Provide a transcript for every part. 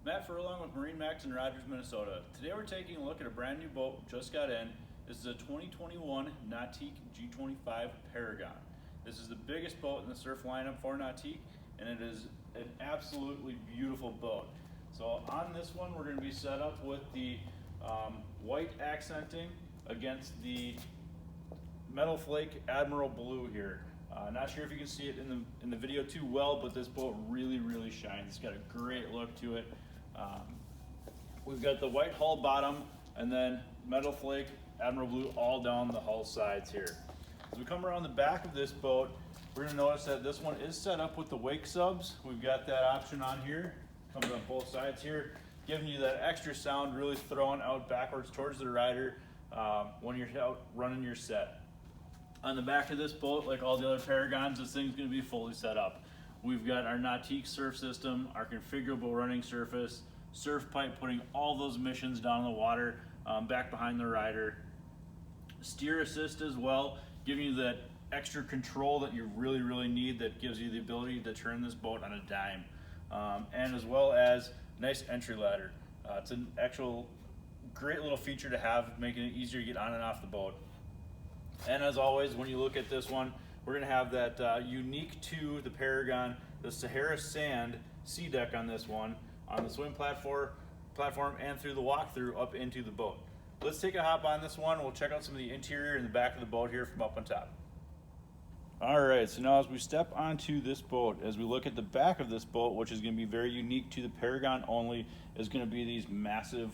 Matt Furlong with MarineMax in Rogers, Minnesota. Today we're taking a look at a brand new boat, just got in. This is a 2021 Nautique G25 Paragon. This is the biggest boat in the surf lineup for Nautique, and it is an absolutely beautiful boat. So on this one, we're going to be set up with the white accenting against the metal flake Admiral Blue here. Not sure if you can see it in the video too well, but this boat really shines. It's got a great look to it. We've got the white hull bottom and then metal flake Admiral Blue all down the hull sides here. As we come around the back of this boat, we're going to notice that this one is set up with the wake subs. We've got that option on here, comes on both sides here, giving you that extra sound, really throwing out backwards towards the rider when you're out running your set. On the back of this boat, like all the other Paragons, this thing's going to be fully set up. We've got our Nautique surf system, our configurable running surface, surf pipe putting all those emissions down in the water back behind the rider. Steer assist as well, giving you that extra control that you really need, that gives you the ability to turn this boat on a dime. And as well as nice entry ladder. It's an actual great little feature to have, making it easier to get on and off the boat. And as always, when you look at this one, we're going to have that unique to the Paragon, the Sahara Sand sea deck on this one, on the swim platform and through the walkthrough up into the boat. Let's take a hop on this one. We'll check out some of the interior in the back of the boat here from up on top. All right, so now as we step onto this boat, as we look at the back of this boat, which is going to be very unique to the Paragon only, is going to be these massive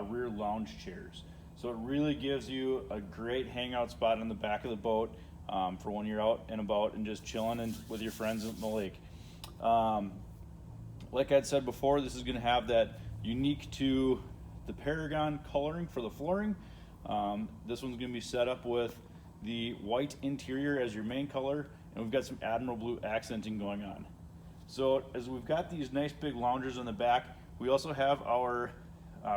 rear lounge chairs. So it really gives you a great hangout spot on the back of the boat for when you're out and about and just chilling with your friends in the lake. Like I'd said before, this is going to have that unique to the Paragon coloring for the flooring. This one's going to be set up with the white interior as your main color, and we've got some Admiral Blue accenting going on. So as we've got these nice big loungers on the back, we also have our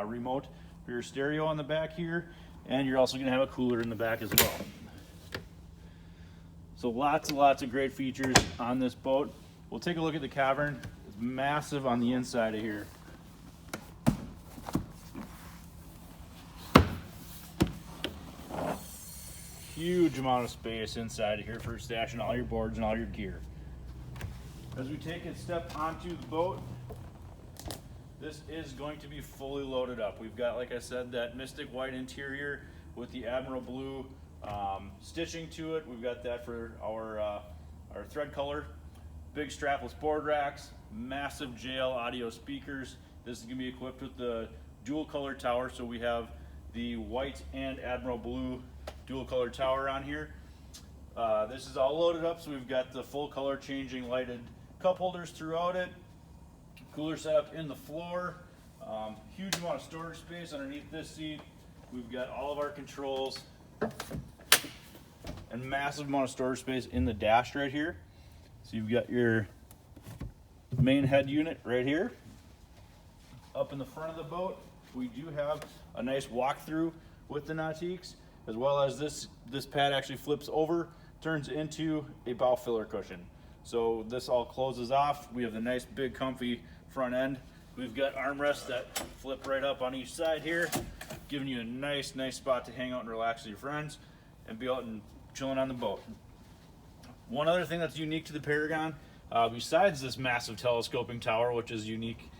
remote for your stereo on the back here, and you're also going to have a cooler in the back as well. So lots of great features on this boat. We'll take a look at the cavern. It's massive on the inside of here. Huge amount of space inside of here for stashing all your boards and all your gear. As we take a step onto the boat, this is going to be fully loaded up. We've got, like I said, that Mystic White interior with the Admiral Blue stitching to it. We've got that for our thread color. Big strapless board racks, massive JL audio speakers. This is going to be equipped with the dual color tower, so we have the white and Admiral Blue dual color tower on here. This is all loaded up, so we've got the full color changing lighted cup holders throughout it. Cooler setup in the floor. Huge amount of storage space underneath this seat. We've got all of our controls and massive amount of storage space in the dash right here. So you've got your main head unit right here. Up in the front of the boat, we do have a nice walkthrough with the Nautiques, as well as this pad actually flips over, turns into a bow filler cushion. So this all closes off. We have the nice big comfy front end. We've got armrests that flip right up on each side here, giving you a nice spot to hang out and relax with your friends and be out and chilling on the boat. One other thing that's unique to the Paragon, besides this massive telescoping tower, which is unique,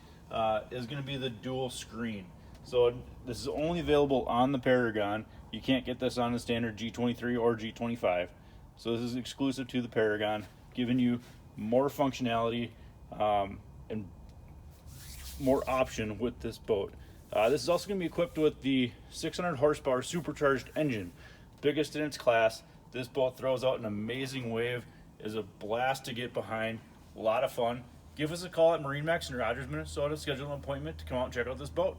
is going to be the dual screen. So this is only available on the Paragon. You can't get this on the standard G23 or G25. So this is exclusive to the Paragon, giving you more functionality and more option with this boat. This is also going to be equipped with the 600 horsepower supercharged engine, biggest in its class. This boat throws out an amazing wave, is a blast to get behind, a lot of fun. Give us a call at MarineMax in Rogers, Minnesota, schedule an appointment to come out and check out this boat.